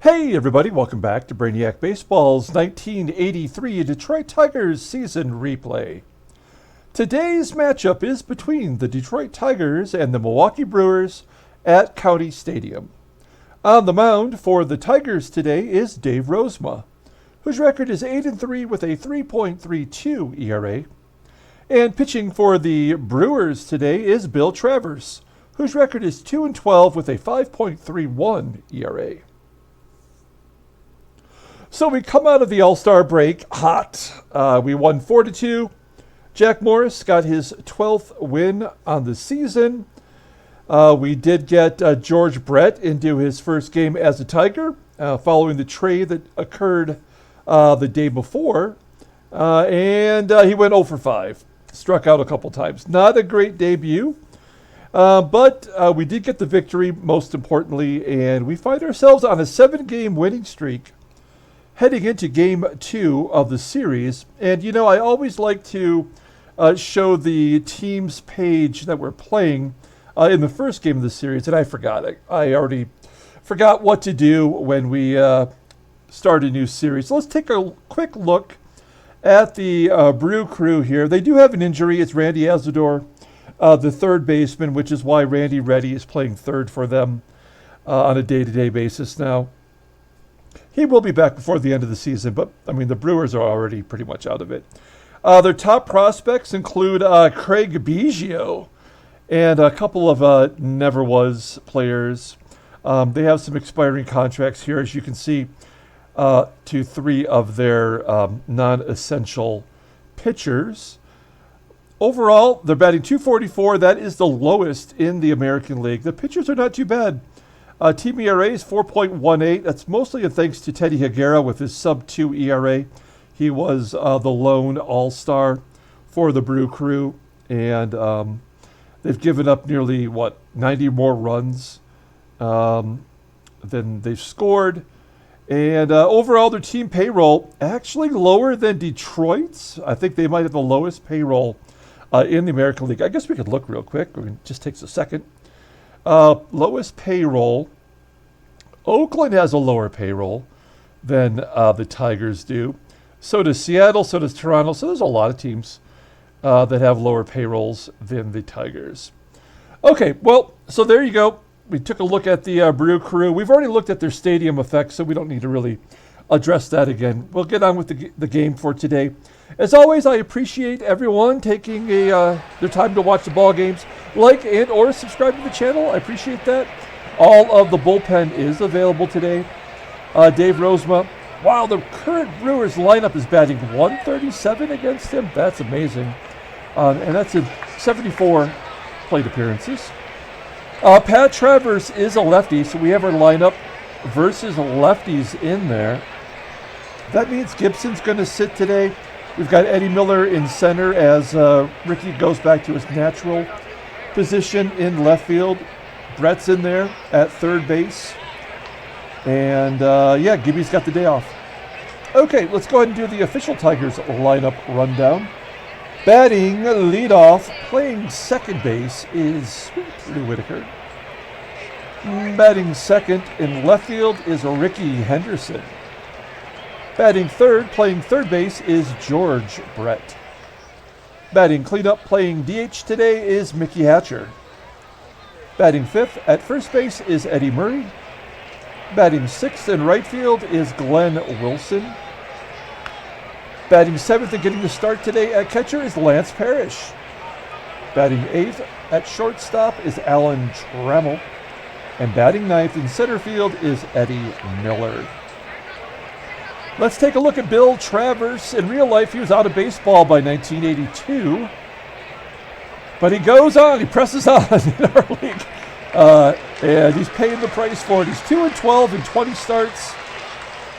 Hey everybody, welcome back to Brainiac Baseball's 1983 Detroit Tigers season replay. Today's matchup is between the Detroit Tigers and the Milwaukee Brewers at County Stadium. On the mound for the Tigers today is Dave Rozema, whose record is 8-3 with a 3.32 ERA. And pitching for the Brewers today is Bill Travers, whose record is 2-12 with a 5.31 ERA. So we come out of the All-Star break hot. We won 4-2. Jack Morris got his 12th win on the season. We did get George Brett into his first game as a Tiger, following the trade that occurred the day before. And he went 0 for 5. Struck out a couple times. Not a great debut. But we did get the victory, most importantly, and we find ourselves on a 7-game winning streak heading into Game 2 of the series. And, you know, I always like to show the team's page that we're playing in the first game of the series, and I forgot. I already forgot what to do when we start a new series. So let's take a quick look at the Brew crew here. They do have an injury. It's Randy Azador, the third baseman, which is why Randy Reddy is playing third for them on a day-to-day basis now. He will be back before the end of the season, but, I mean, the Brewers are already pretty much out of it. Their top prospects include Craig Biggio and a couple of never-was players. They have some expiring contracts here, as you can see, to 3 of their non-essential pitchers. Overall, they're batting .244. That is the lowest in the American League. The pitchers are not too bad. Team ERA is 4.18. That's mostly thanks to Teddy Higuera with his sub-2 ERA. He was the lone all-star for the Brew crew, and they've given up nearly, 90 more runs than they've scored. And overall, their team payroll actually lower than Detroit's. I think they might have the lowest payroll in the American League. I guess we could look real quick. It just takes a second. Lowest payroll. Oakland has a lower payroll than the Tigers do. So does Seattle, so does Toronto. So there's a lot of teams that have lower payrolls than the Tigers. Okay, well, so there you go. We took a look at the Brew crew. We've already looked at their stadium effects, so we don't need to really address that again. We'll get on with the game for today. As always, I appreciate everyone taking their time to watch the ball games. Like and or subscribe to the channel. I appreciate that. All of the bullpen is available today. Dave Rozema, wow, the current Brewers lineup is batting .137 against him. That's amazing. And that's in 74 plate appearances. Pat Travers is a lefty, so we have our lineup versus lefties in there. That means Gibson's going to sit today. We've got Eddie Miller in center as Rickey goes back to his natural position in left field. Brett's in there at third base. And, Gibby's got the day off. Okay, let's go ahead and do the official Tigers lineup rundown. Batting leadoff, playing second base is Whitaker. Batting second in left field is Rickey Henderson. Batting third, playing third base, is George Brett. Batting cleanup, playing DH today is Mickey Hatcher. Batting fifth at first base is Eddie Murray. Batting sixth in right field is Glenn Wilson. Batting seventh and getting the start today at catcher is Lance Parrish. Batting eighth at shortstop is Alan Trammell. And batting ninth in center field is Eddie Miller. Let's take a look at Bill Travers. In real life, he was out of baseball by 1982. But he goes on, he presses on in our league. And he's paying the price for it. He's 2-12 in 20 starts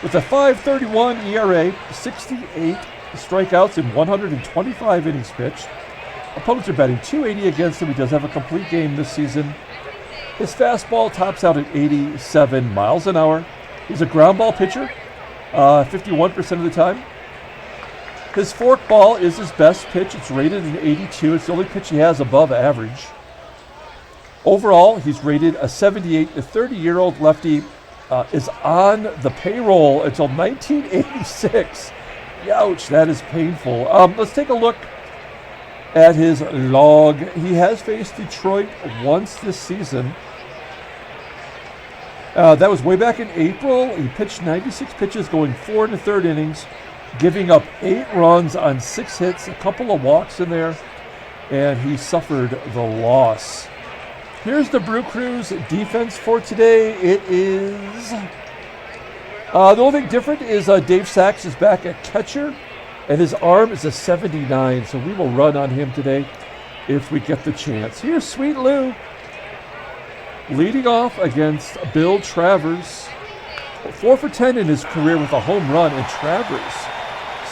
with a 5.31 ERA, 68 strikeouts in 125 innings pitched. Opponents are batting .280 against him. He does have a complete game this season. His fastball tops out at 87 miles an hour. He's a ground ball pitcher, 51% of the time. His forkball is his best pitch. It's rated an 82. It's the only pitch he has above average. Overall, he's rated a 78. The 30-year-old lefty is on the payroll until 1986. Ouch, that is painful. Let's take a look at his log. He has faced Detroit once this season. That was way back in April. He pitched 96 pitches, going 4 1/3 innings, giving up 8 runs on 6 hits, a couple of walks in there, and he suffered the loss. Here's the Brew Crew's defense for today. It is... the only thing different is Dave Sachs is back at catcher, and his arm is a 79, so we will run on him today if we get the chance. Here's Sweet Lou leading off against Bill Travers. 4 for 10 in his career with a home run, and Travers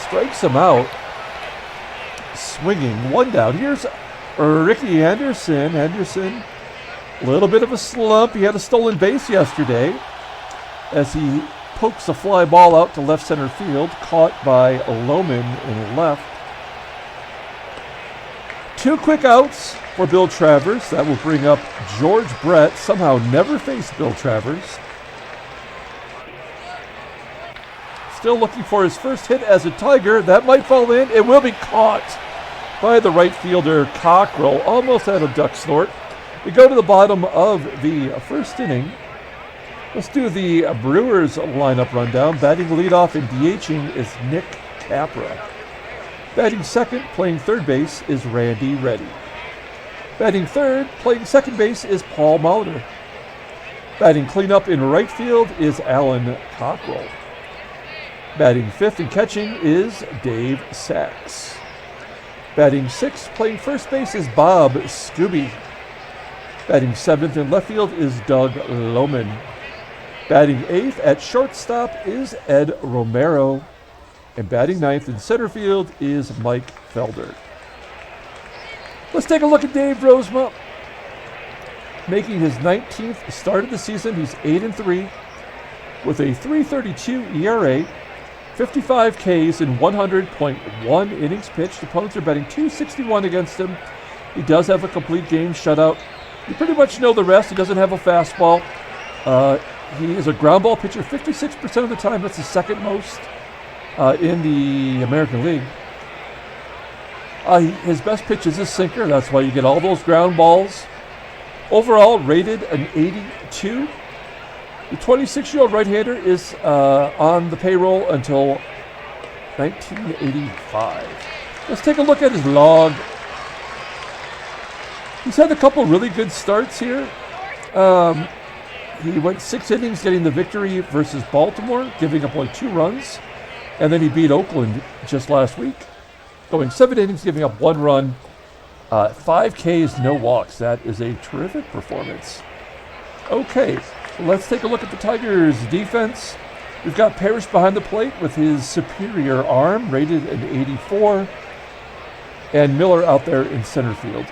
strikes him out, swinging. 1 down. Here's Rickey Henderson. Henderson, a little bit of a slump. He had a stolen base yesterday as he pokes a fly ball out to left center field, caught by Loman in left. 2 quick outs for Bill Travers. That will bring up George Brett. Somehow never faced Bill Travers. Still looking for his first hit as a Tiger. That might fall in. It will be caught by the right fielder, Cockrell. Almost had a duck snort. We go to the bottom of the first inning. Let's do the Brewers lineup rundown. Batting leadoff and DHing is Nick Capra. Batting second, playing third base, is Randy Reddy. Batting third, playing second base, is Paul Molitor. Batting cleanup in right field is Alan Cockrell. Batting fifth and catching is Dave Sachs. Batting sixth, playing first base, is Bob Skube. Batting seventh in left field is Doug Loman. Batting eighth at shortstop is Ed Romero. And batting ninth in center field is Mike Felder. Let's take a look at Dave Rozema. Making his 19th start of the season, he's 8-3 with a .332 ERA, 55 Ks in 100.1 innings pitched. Opponents are batting .261 against him. He does have a complete game shutout. You pretty much know the rest. He doesn't have a fastball. He is a ground ball pitcher 56% of the time. That's the second most in the American League. His best pitch is his sinker. That's why you get all those ground balls. Overall, rated an 82. The 26-year-old right-hander is on the payroll until 1985. Let's take a look at his log. He's had a couple really good starts here. He went 6 innings getting the victory versus Baltimore, giving up only 2 runs. And then he beat Oakland just last week, going 7 innings, giving up 1 run, 5 Ks, no walks. That is a terrific performance. Okay, let's take a look at the Tigers' defense. We've got Parrish behind the plate with his superior arm, rated an 84, and Miller out there in center field.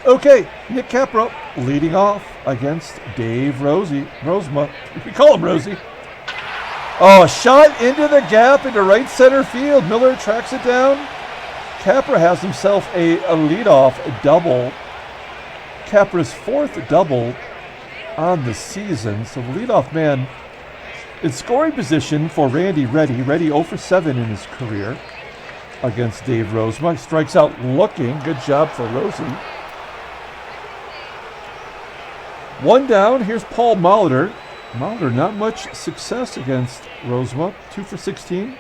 Okay, Nick Capra leading off against Dave Rozema. We call him Rosie. Oh, a shot into the gap into right center field. Miller tracks it down. Capra has himself a leadoff double. Capra's 4th double on the season. So the leadoff man in scoring position for Randy Reddy. Reddy 0 for 7 in his career against Dave Rozema. Strikes out looking. Good job for Rosie. 1 down. Here's Paul Molitor. Molitor, not much success against Rozema. 2 for 16.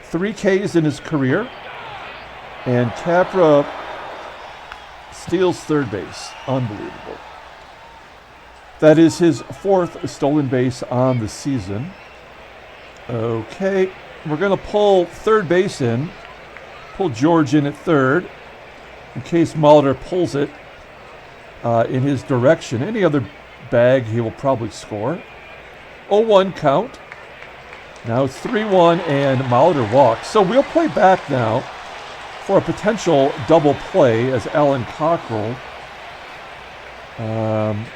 3 Ks in his career. And Capra steals third base. Unbelievable. That is his 4th stolen base on the season. Okay, we're going to pull third base in. Pull George in at third in case Molitor pulls it in his direction. Any other bag, he will probably score. 0-1 count. Now it's 3-1 and Molitor walks. So we'll play back now for a potential double play as Alan Cockrell.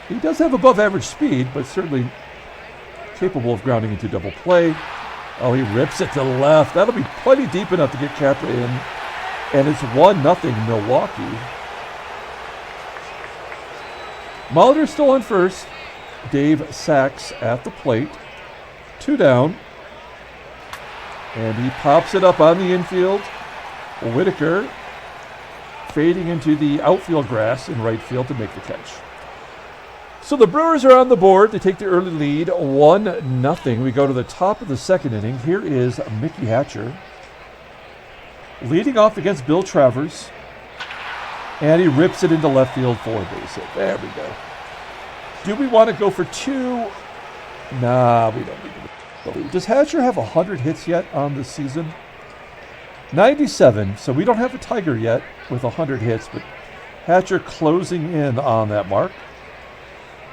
He does have above average speed, but certainly capable of grounding into double play. Oh, he rips it to left. That'll be plenty deep enough to get Capra in. And it's 1-0 Milwaukee. Molitor still on first. Dave Sachs at the plate. 2 down. And he pops it up on the infield. Whitaker fading into the outfield grass in right field to make the catch. So the Brewers are on the board. They take the early lead, 1-0. We go to the top of the second inning. Here is Mickey Hatcher leading off against Bill Travers. And he rips it into left field for a base hit. There we go. Do we want to go for 2? Nah, we don't need to. Does Hatcher have 100 hits yet on this season? 97, so we don't have a Tiger yet with 100 hits, but Hatcher closing in on that mark.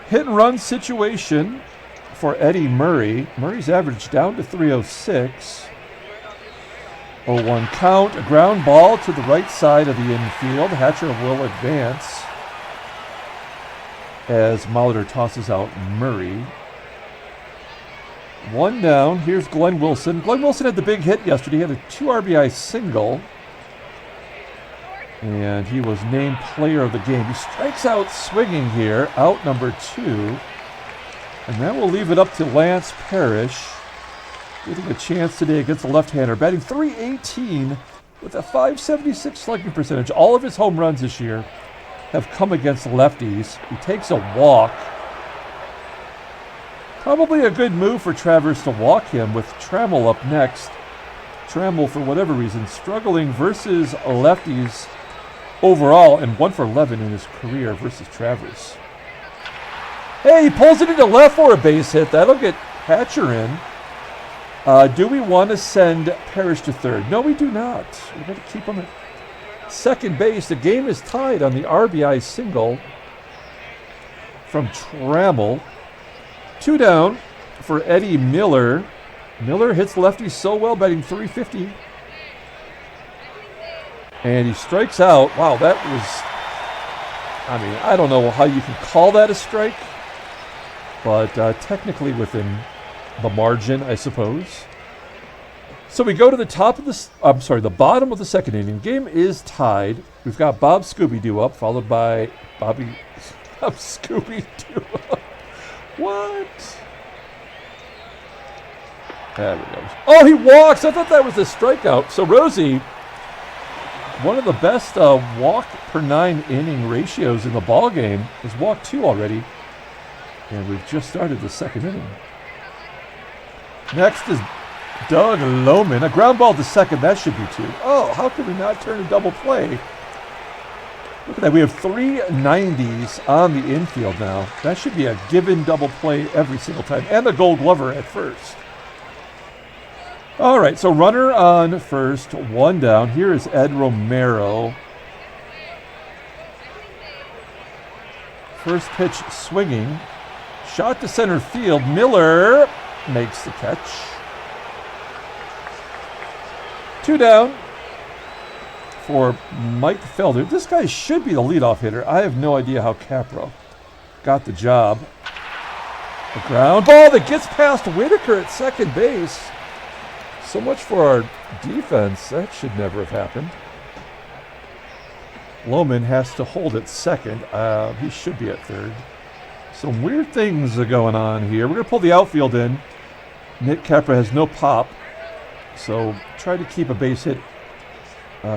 Hit and run situation for Eddie Murray. Murray's average down to 306. 0-1 count, a ground ball to the right side of the infield. Hatcher will advance as Molitor tosses out Murray. 1 down. Here's Glenn Wilson. Glenn Wilson had the big hit yesterday. He had a 2 RBI single. And he was named player of the game. He strikes out swinging here, out number 2. And that will leave it up to Lance Parrish, getting a chance today against the left-hander, batting .318 with a .576 slugging percentage. All of his home runs this year have come against lefties. He takes a walk. Probably a good move for Travers to walk him with Trammell up next. Trammell, for whatever reason, struggling versus lefties overall, and 1 for 11 in his career versus Travers. Hey, he pulls it into left for a base hit. That'll get Hatcher in. Do we want to send Parrish to third? No, we do not. We're going to keep him at second base. The game is tied on the RBI single from Trammell. 2 down for Eddie Miller. Miller hits lefty so well, batting .350. And he strikes out. Wow, that was, I mean, I don't know how you can call that a strike, but technically within the margin, I suppose. So we go to the the bottom of the second inning. Game is tied. We've got Bob Scooby-Doo up, followed by Bob Scooby-Doo up. What? There we go. Oh, he walks. I thought that was a strikeout. So Rosie, one of the best walk per 9 inning ratios in the ball game, has walked 2 already, and we've just started the second inning. Next is Doug Loman, a ground ball to second. That should be 2. Oh, how could we not turn a double play? Look at that. We have 3 90s on the infield now. That should be a given double play every single time, and a Gold Glover at first. All right, so runner on first, 1 down. Here is Ed Romero. First pitch swinging. Shot to center field. Miller makes the catch. 2 down for Mike Felder. This guy should be the leadoff hitter. I have no idea how Capra got the job. A ground ball that gets past Whitaker at second base. So much for our defense. That should never have happened. Loman has to hold at second. He should be at third. Some weird things are going on here. We're going to pull the outfield in. Nick Capra has no pop, so try to keep a base hit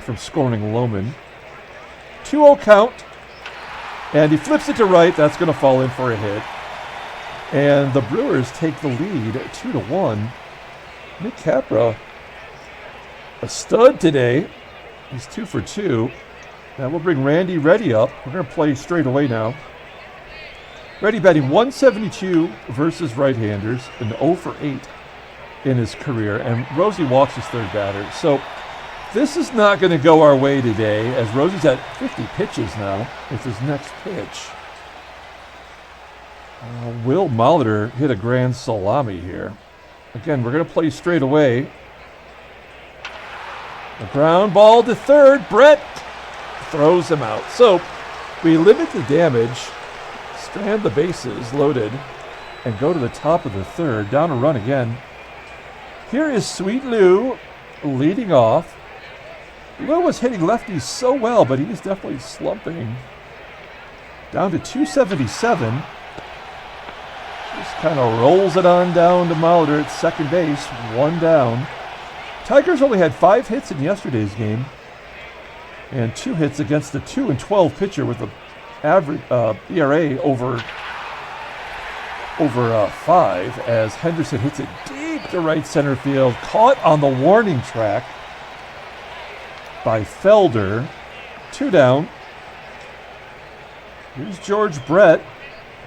from scoring Loman. 2-0 count, and he flips it to right. That's going to fall in for a hit. And the Brewers take the lead 2-1. Nick Capra, a stud today. He's 2 for 2. Now we'll bring Randy Reddy up. We're going to play straight away now. Reddy batting .172 versus right-handers, and 0 for 8 in his career. And Rosie walks his third batter. So this is not going to go our way today, as Rosie's at 50 pitches now with his next pitch. Will Molitor hit a grand salami here. Again, we're going to play straight away. A ground ball to third. Brett throws him out. So we limit the damage, strand the bases loaded, and go to the top of the third. Down a run again. Here is Sweet Lou leading off. Lou was hitting lefties so well, but he's definitely slumping. Down to 277. Just kind of rolls it on down to Molitor at second base, 1 down. Tigers only had 5 hits in yesterday's game, and 2 hits against the 2-12 pitcher with an average ERA over 5, as Henderson hits it deep to right center field, caught on the warning track by Felder. 2 down. Here's George Brett.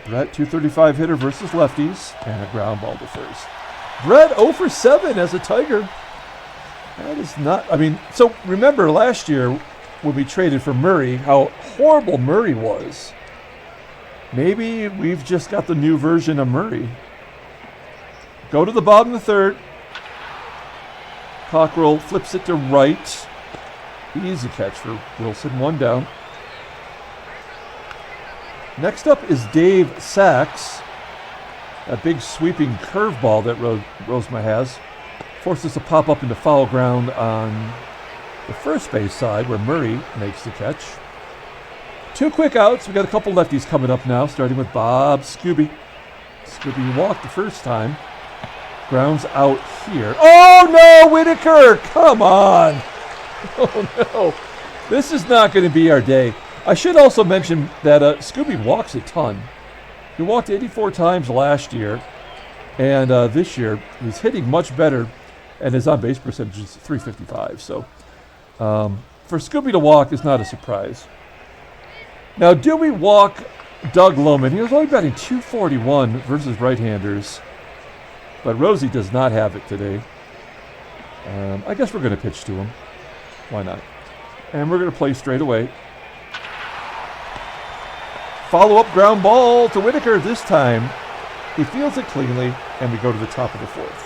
Brett, 235 hitter versus lefties, and a ground ball to first. Brett 0 for 7 as a Tiger. That is not, so remember last year when we traded for Murray, how horrible Murray was. Maybe we've just got the new version of Murray. Go to the bottom of the third. Cockrell flips it to right. Easy catch for Wilson, 1 down. Next up is Dave Sachs. A big sweeping curveball that Rozema has. Forces a pop up into foul ground on the first base side where Murray makes the catch. 2 quick outs. We've got a couple lefties coming up now, starting with Bob Skube. Skube walked the first time. Grounds out here. Oh no, Whitaker! Come on! Oh no. This is not going to be our day. I should also mention that Skube walks a ton. He walked 84 times last year, and this year he's hitting much better, and his on-base percentage is .355. So for Skube to walk is not a surprise. Now, do we walk Doug Loman? He was only batting .241 versus right-handers, but Rosie does not have it today. I guess we're going to pitch to him. Why not? And we're going to play straight away. Follow-up ground ball to Whitaker this time. He fields it cleanly, and we go to the top of the 4th.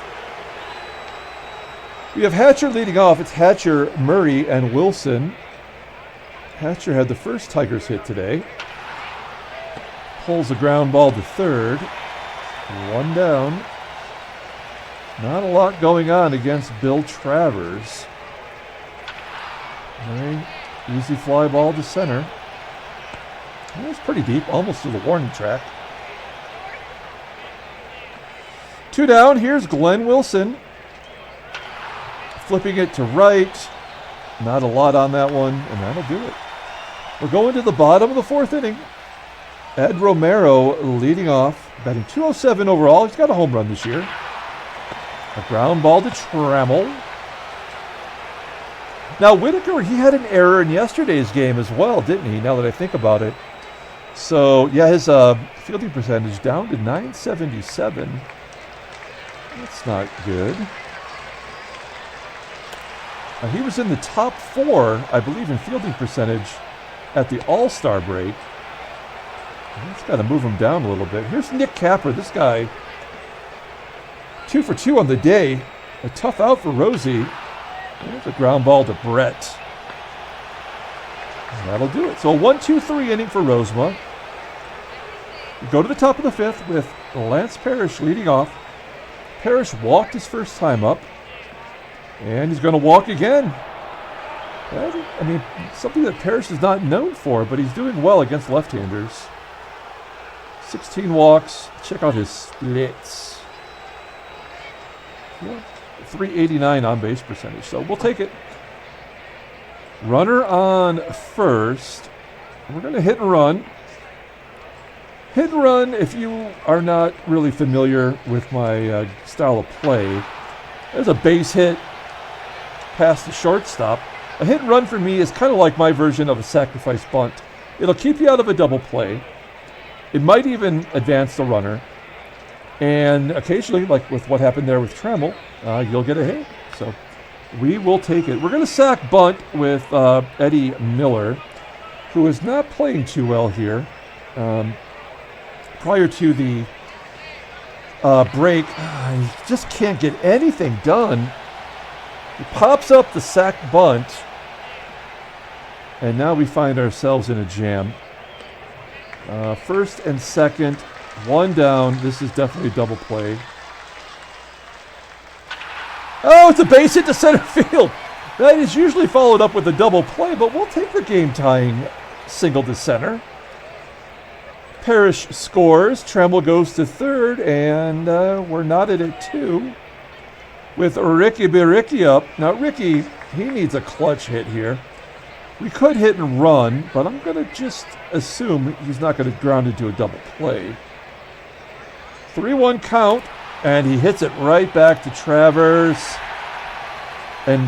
We have Hatcher leading off. It's Hatcher, Murray, and Wilson. Hatcher had the first Tigers hit today. Pulls the ground ball to third. 1 down. Not a lot going on against Bill Travers. Murray, easy fly ball to center. That's pretty deep, almost to the warning track. 2 down, here's Glenn Wilson. Flipping it to right. Not a lot on that one, and that'll do it. We're going to the bottom of the 4th inning. Ed Romero leading off, batting .207 overall. He's got a home run this year. A ground ball to Trammell. Now, Whitaker, he had an error in yesterday's game as well, didn't he, now that I think about it? So, yeah, his fielding percentage down to .977. That's not good. He was in the top 4, I believe, in fielding percentage at the All-Star break. That's got to move him down a little bit. Here's Nick Capra, this guy. 2 for 2 on the day. A tough out for Rosie. There's a ground ball to Brett. And that'll do it. So a 1-2-3 inning for Rozema. We go to the top of the 5th with Lance Parrish leading off. Parrish walked his first time up. And he's going to walk again. Something that Parrish is not known for, but he's doing well against left-handers. 16 walks. Check out his splits. Yeah. 389 on base percentage, so we'll take it. Runner on first. We're going to hit and run. Hit and run, if you are not really familiar with my style of play, there's a base hit past the shortstop. A hit and run for me is kind of like my version of a sacrifice bunt. It'll keep you out of a double play. It might even advance the runner. And occasionally, like with what happened there with Trammell, you'll get a hit. So we will take it. We're going to sack bunt with Eddie Miller, who is not playing too well here. Prior to the break, he just can't get anything done. He pops up the sack bunt, and now we find ourselves in a jam. First and second, 1 down. This is definitely a double play. Oh, it's a base hit to center field. That is usually followed up with a double play, but we'll take the game-tying single to center. Parrish scores. Trammell goes to third, and we're knotted at 2 with Rickey up. Now, Rickey, he needs a clutch hit here. We could hit and run, but I'm going to just assume he's not going to ground into a double play. 3-1 count, and he hits it right back to Travers. And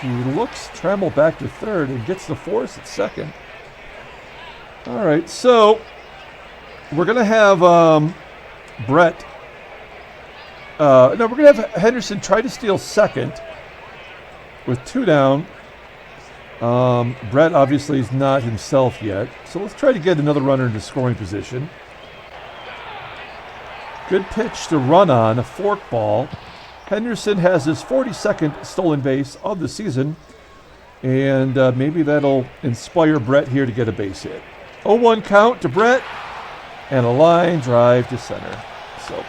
he looks Trammell back to third and gets the force at second. All right, so we're going to have Brett. No, we're going to have Henderson try to steal second with 2 down. Brett obviously is not himself yet, so let's try to get another runner into scoring position. Good pitch to run on, a fork ball. Henderson has his 42nd stolen base of the season, and maybe that'll inspire Brett here to get a base hit. 0-1 count to Brett, and a line drive to center. So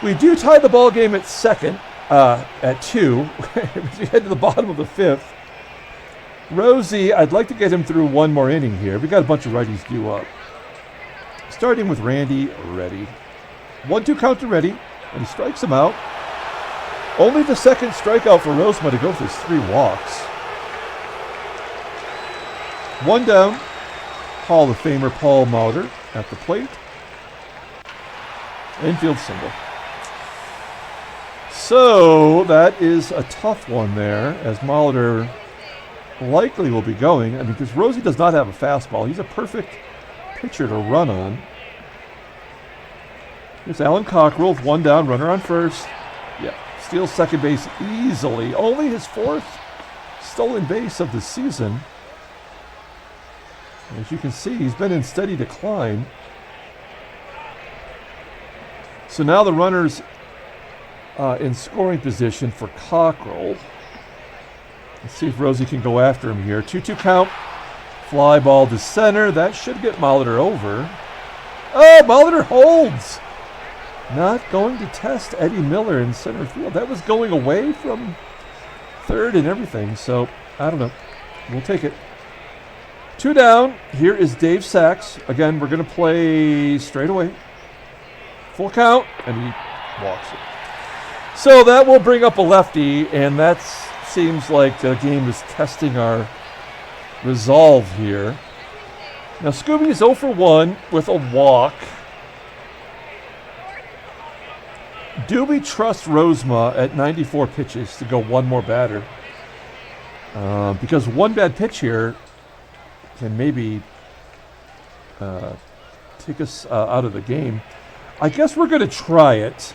we do tie the ball game at second, at 2. We head to the bottom of the 5th. Rosie, I'd like to get him through one more inning here. We got a bunch of righties due up. Starting with Randy Reddy. 1-2 count to Reddy, and he strikes him out. Only the second strikeout for Rozema to go with his 3 walks. 1 down. Hall of Famer Paul Molitor at the plate. Infield single. So that is a tough one there, as Molitor likely will be going. I mean, because Rosie does not have a fastball. He's a perfect pitcher to run on. Here's Alan Cockrell with 1 down, runner on first. Yeah, steals second base easily. Only his 4th stolen base of the season. As you can see, he's been in steady decline. So now the runner's in scoring position for Cockrell. Let's see if Rosie can go after him here. 2-2 count. Fly ball to center. That should get Molitor over. Oh, Molitor holds. Not going to test Eddie Miller in center field. That was going away from third and everything. So, I don't know. We'll take it. 2 down. Here is Dave Sachs. Again, we're going to play straight away. Full count, and he walks it. So that will bring up a lefty, and that seems like the game is testing our resolve here. Now, Skube is 0 for 1 with a walk. Do we trust Rozema at 94 pitches to go one more batter? Because one bad pitch here can maybe take us out of the game. I guess we're going to try it.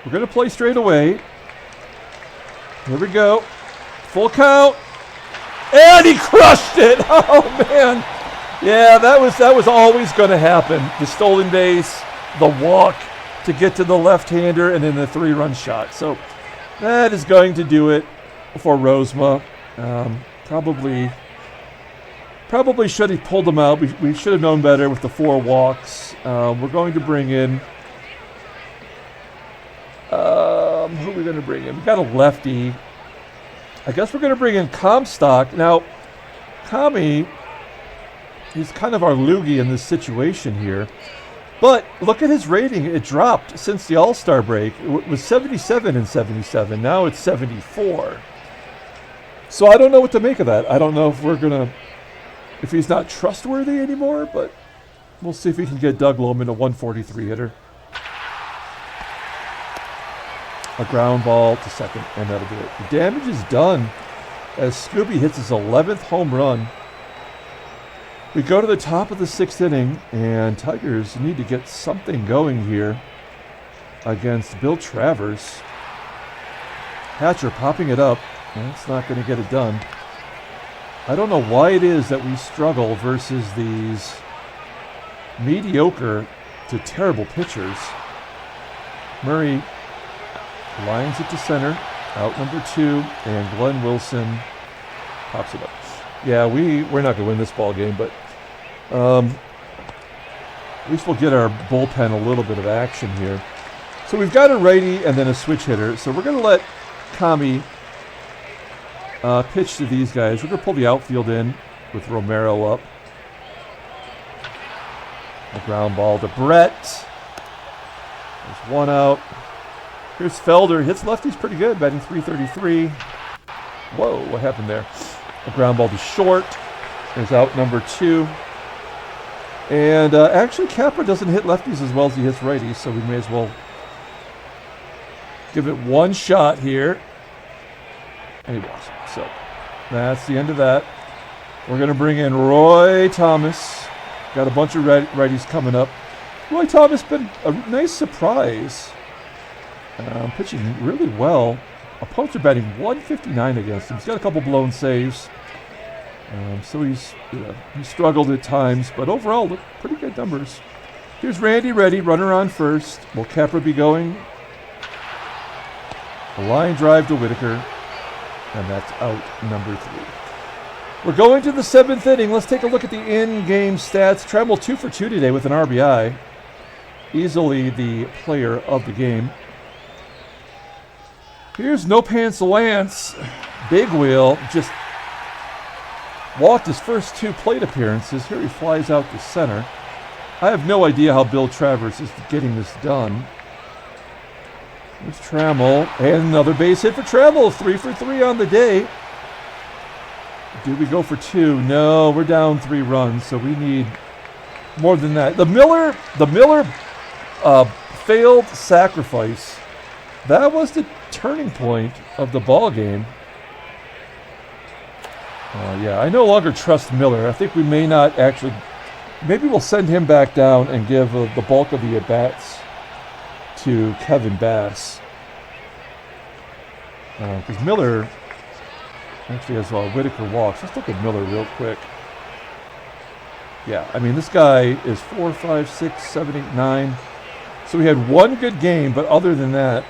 We're going to play straight away. Here we go. Full count. And he crushed it. Oh, man. Yeah, that was always going to happen. The stolen base, the walk to get to the left-hander, and then the 3-run shot. So that is going to do it for Rozema. Probably should have pulled him out. We should have known better with the 4 walks. We're going to bring in... who are we going to bring in? We got a lefty. I guess we're going to bring in Comstock. Now, Kami, he's kind of our loogie in this situation here. But look at his rating. It dropped since the All-Star break. It was 77 and 77. Now it's 74. So I don't know what to make of that. I don't know if we're going to... if he's not trustworthy anymore, but we'll see if we can get Doug Loman, a 143 hitter. A ground ball to second, and that'll do it. The damage is done as Skube hits his 11th home run. We go to the top of the 6th inning, and Tigers need to get something going here against Bill Travers. Hatcher popping it up. That's not going to get it done. I don't know why it is that we struggle versus these mediocre to terrible pitchers. Murray lines it to center, out number 2, and Glenn Wilson pops it up. Yeah, we're not going to win this ball game, but at least we'll get our bullpen a little bit of action here. So we've got a righty and then a switch hitter. So we're going to let Kami pitch to these guys. We're going to pull the outfield in with Romero up. A ground ball to Brett. There's one out. Here's Felder. Hits lefties pretty good, batting .333. Whoa, what happened there? A ground ball to short. There's out number 2. And actually, Capra doesn't hit lefties as well as he hits righties, so we may as well give it one shot here. And he walks. So that's the end of that. We're going to bring in Roy Thomas. Got a bunch of righties coming up. Roy Thomas been a nice surprise. Pitching really well. Opponents are batting .159 against him. He's got a couple blown saves. So he struggled at times, but overall, look, pretty good numbers. Here's Randy ready, runner on first. Will Capra be going? A line drive to Whitaker, and that's out number 3. We're going to the 7th inning. Let's take a look at the in-game stats. Trammell 2 for 2 today with an RBI. Easily the player of the game. Here's No Pants Lance. Big wheel, just walked his first 2 plate appearances. Here he flies out to center. I have no idea how Bill Travers is getting this done. There's Trammell, and another base hit for Trammell. 3 for 3 on the day. Did we go for 2? No, we're down 3 runs, so we need more than that. The Miller failed sacrifice. That was the turning point of the ball game. Yeah, I no longer trust Miller. I think we may not actually. Maybe we'll send him back down and give the bulk of the at-bats to Kevin Bass. Because Miller actually has Whitaker walks. Let's look at Miller real quick. Yeah, I mean, this guy is 4, 5, 6, 7, 8, 9. So he had one good game, but other than that,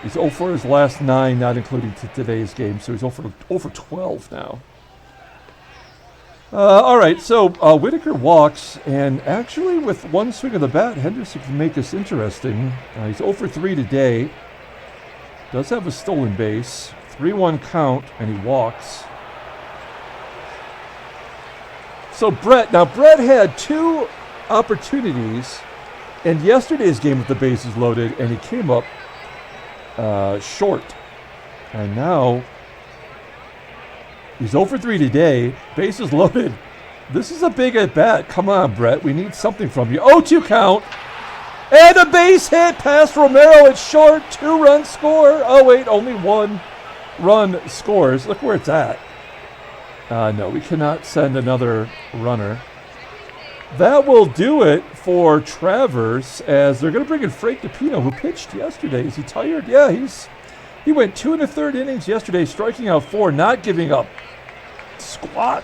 he's 0 for his last 9, not including today's game. So he's 0 for 12 now. All right, so Whitaker walks, and actually with one swing of the bat, Henderson can make this interesting. He's 0 for 3 today. Does have a stolen base. 3-1 count, and he walks. So Brett had 2 opportunities in yesterday's game with the bases loaded, and he came up short. And now he's 0 for 3 today, bases loaded. This is a big at-bat. Come on, Brett. We need something from you. 0-2 count. And a base hit past Romero. It's short. 2-run score. Oh, wait, only 1 run scores. Look where it's at. No, we cannot send another runner. That will do it for Travers, as they're going to bring in Frank DePino, who pitched yesterday. Is he tired? Yeah, he went 2 1/3 innings yesterday, striking out 4, not giving up squat.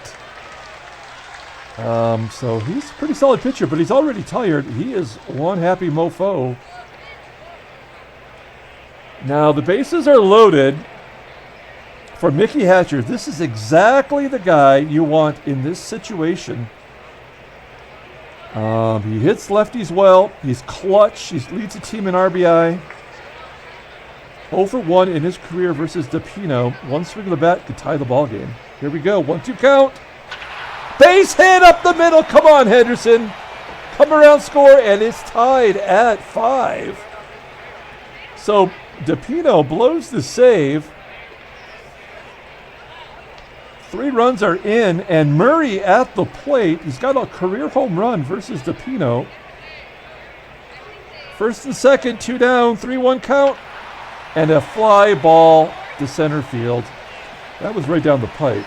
So he's a pretty solid pitcher, but he's already tired. He is one happy mofo. Now the bases are loaded for Mickey Hatcher. This is exactly the guy you want in this situation. He hits lefties well. He's clutch. He leads the team in RBI. 0 for 1 in his career versus DePino. One swing of the bat could tie the ball game. Here we go. 1-2 count. Base hit up the middle. Come on, Henderson. Come around, score, and it's tied at 5. So DePino blows the save. 3 runs are in, and Murray at the plate. He's got a career home run versus DePino. First and second, 2 down, 3-1 count, and a fly ball to center field. That was right down the pipe.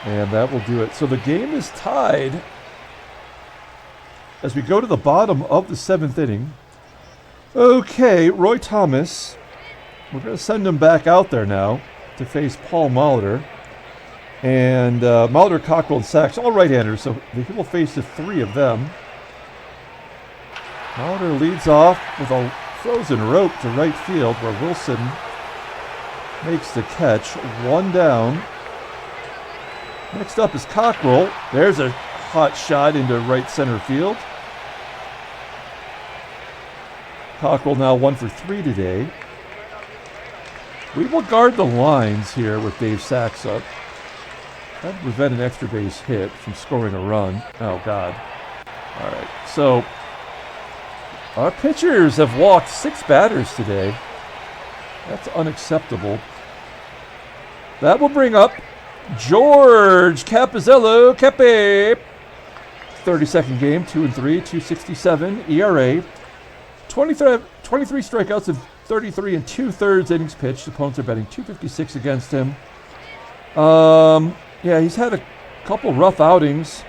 And that will do it. So the game is tied as we go to the bottom of the 7th inning. Okay, Roy Thomas. We're going to send him back out there now to face Paul Molitor. And Molitor, Cockrell, and Sachs, all right-handers, so he will face the 3 of them. Molitor leads off with a frozen rope to right field, where Wilson makes the catch. 1 down. Next up is Cockrell. There's a hot shot into right center field. Cockrell now 1 for 3 today. We will guard the lines here with Dave Sachs up. That would prevent an extra base hit from scoring a run. Oh, God. All right, so our pitchers have walked 6 batters today. That's unacceptable. That will bring up George Capizzello Cape. 32nd game, 2-3, 267 ERA. 23 strikeouts of 33 and 2/3 innings pitched. Opponents are batting .256 against him. Yeah, he's had a couple rough outings.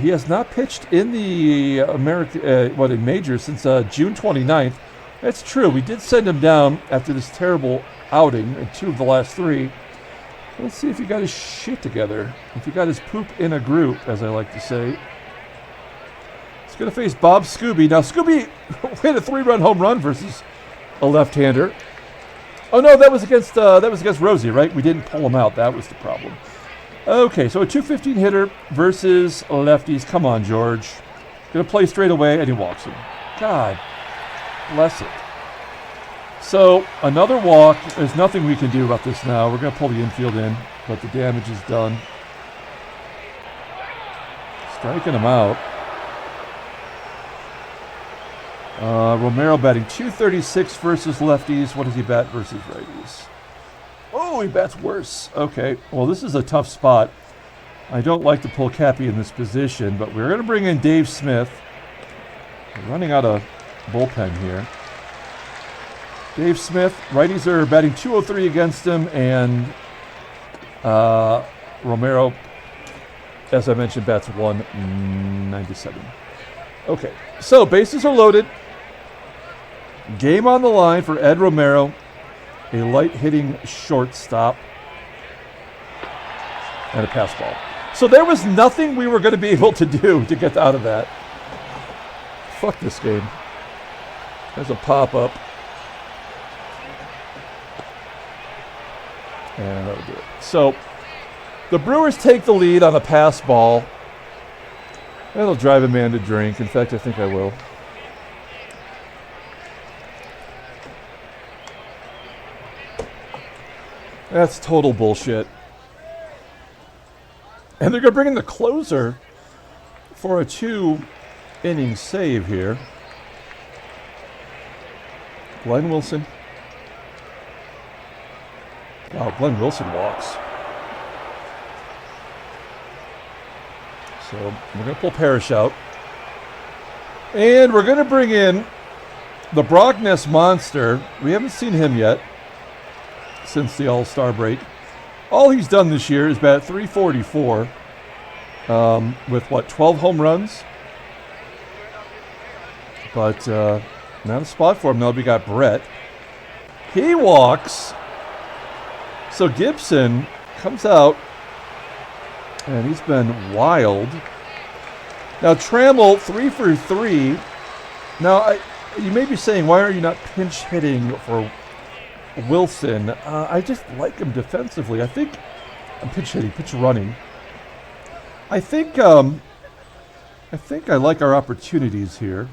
He has not pitched in the in majors since June 29th. That's true. We did send him down after this terrible outing in 2 of the last 3. Let's see if he got his shit together. If he got his poop in a group, as I like to say. He's going to face Bob Skube. Now, Skube hit a 3-run home run versus a left-hander. Oh, no, that was against Rosie, right? We didn't pull him out. That was the problem. Okay, so a .215 hitter versus lefties. Come on, George. Going to play straight away, and he walks him. God bless it. So, another walk. There's nothing we can do about this now. We're going to pull the infield in, but the damage is done. Striking him out. Romero batting .236 versus lefties. What does he bat versus righties? Oh, he bats worse. Okay, well, this is a tough spot. I don't like to pull Cappy in this position, but we're going to bring in Dave Smith. We're running out of bullpen here. Dave Smith, righties are batting .203 against him, and Romero, as I mentioned, bats .197. Okay, so bases are loaded. Game on the line for Ed Romero, a light-hitting shortstop, and a pass ball. So there was nothing we were going to be able to do to get out of that. Fuck this game. There's a pop-up. And that'll do it. So the Brewers take the lead on a pass ball. That'll drive a man to drink. In fact, I think I will. That's total bullshit. And they're going to bring in the closer for a 2-inning save here. Glenn Wilson. Wow, Glenn Wilson walks. So we're going to pull Parrish out. And we're going to bring in the Brockness Monster. We haven't seen him yet since the All-Star break. All he's done this year is bat .344 with, 12 home runs? But not a spot for him. Now we got Brett. He walks. So Gibson comes out, and he's been wild. Now Trammell, 3 for 3. Now, you may be saying, why are you not pinch hitting for Wilson? I just like him defensively. I think I'm pitch hitting, pitch running. I think I like our opportunities here.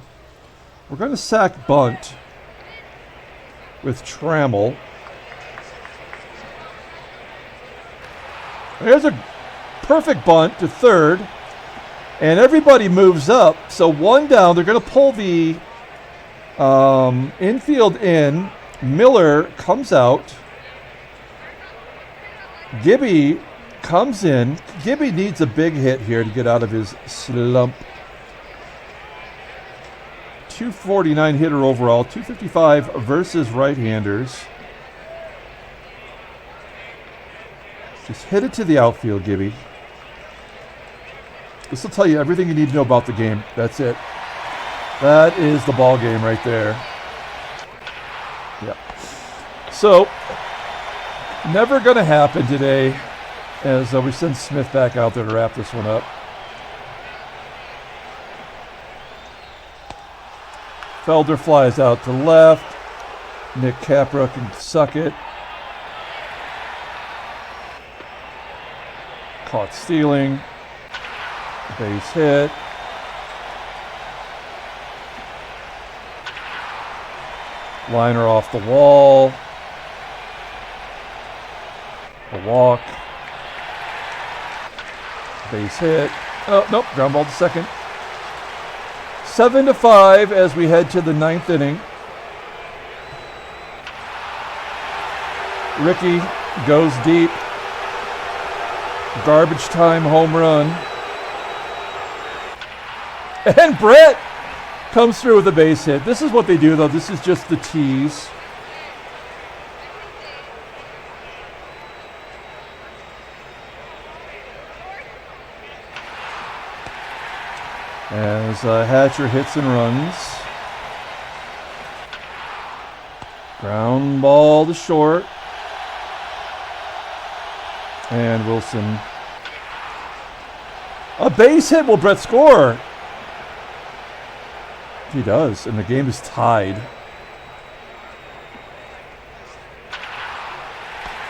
We're going to sack bunt with Trammell. There's a perfect bunt to third, and everybody moves up. So 1 down. They're going to pull the infield in. Miller comes out. Gibby comes in. Gibby needs a big hit here to get out of his slump. 249 hitter overall, 255 versus right-handers. Just hit it to the outfield, Gibby. This will tell you everything you need to know about the game. That's it. That is the ball game right there. Yep. So, never going to happen today as we send Smith back out there to wrap this one up. Felder flies out to left. Nick Capra can suck it. Caught stealing. Base hit. Liner off the wall. A walk. Base hit. Oh, nope. Ground ball to second. 7-5 as we head to the 9th inning. Rickey goes deep. Garbage time home run. And Brett comes through with a base hit. This is what they do, though. This is just the tease. As Hatcher hits and runs. Ground ball to short. And Wilson. A base hit. Will Brett score? He does, and the game is tied.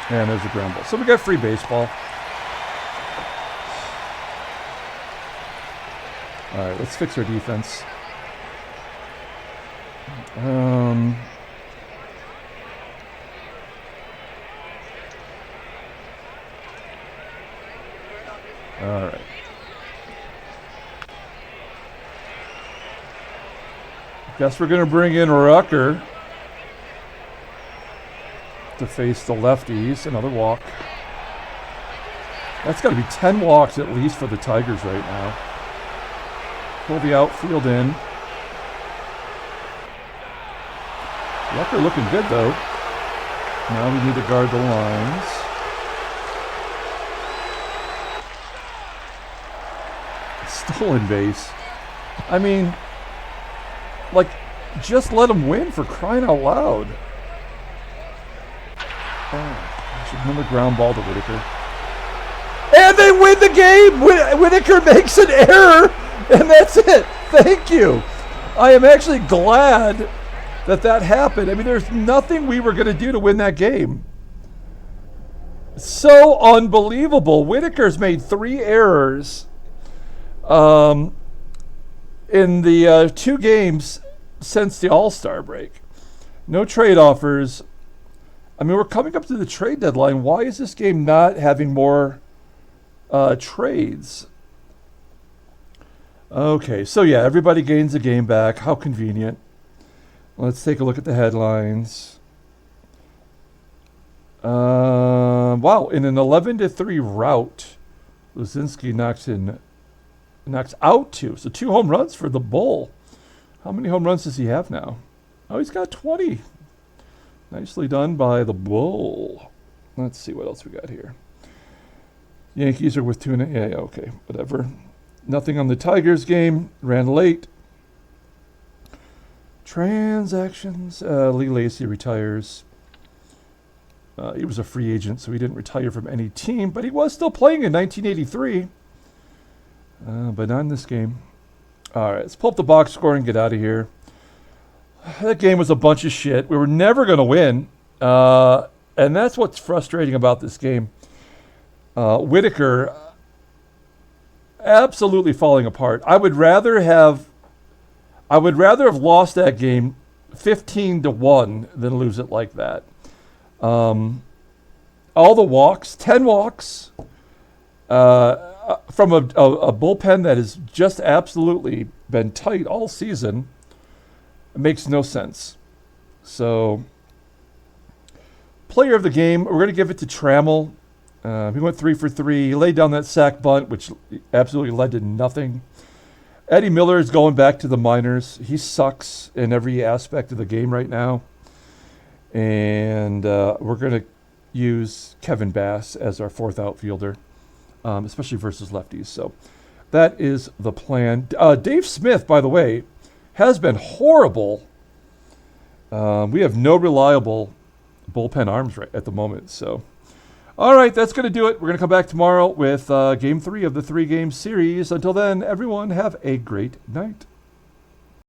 And there's a ground ball. So we got free baseball. All right, let's fix our defense. All right. Guess we're going to bring in Rucker to face the lefties. Another walk. That's got to be 10 walks at least for the Tigers right now. Pull the outfield in. Rucker looking good, though. Now we need to guard the lines. Stolen base. I mean, like, just let them win for crying out loud. Oh, another ground ball to Whitaker. And they win the game! Whitaker makes an error, and that's it. Thank you. I am actually glad that happened. I mean, there's nothing we were going to do to win that game. So unbelievable. Whitaker's made 3 errors in the 2 games since the All-Star break. No trade offers. I mean, we're coming up to the trade deadline. Why is this game not having more trades? Okay, so yeah, everybody gains the game back. How convenient. Let's take a look at the headlines. Wow, in an 11-3 rout, Luzinski knocks out 2. So 2 home runs for the Bull. How many home runs does he have now? Oh, he's got 20. Nicely done by the Bull. Let's see what else we got here. Yankees are with 2 and yeah, okay, whatever. Nothing on the Tigers game. Ran late. Transactions. Lee Lacy retires. He was a free agent, so he didn't retire from any team, but he was still playing in 1983. But not in this game. All right, let's pull up the box score and get out of here. That game was a bunch of shit. We were never going to win. And that's what's frustrating about this game. Whitaker absolutely falling apart. I would rather have lost that game 15-1 than lose it like that. All the walks, 10 walks, from a bullpen that has just absolutely been tight all season. It makes no sense. So, player of the game, we're going to give it to Trammell. He went 3 for 3. He laid down that sack bunt, which absolutely led to nothing. Eddie Miller is going back to the minors. He sucks in every aspect of the game right now. And we're going to use Kevin Bass as our 4th outfielder, especially versus lefties. So that is the plan. Dave Smith, by the way, has been horrible. We have no reliable bullpen arms right at the moment. So, all right, that's going to do it. We're going to come back tomorrow with Game 3 of the 3-game series. Until then, everyone, have a great night.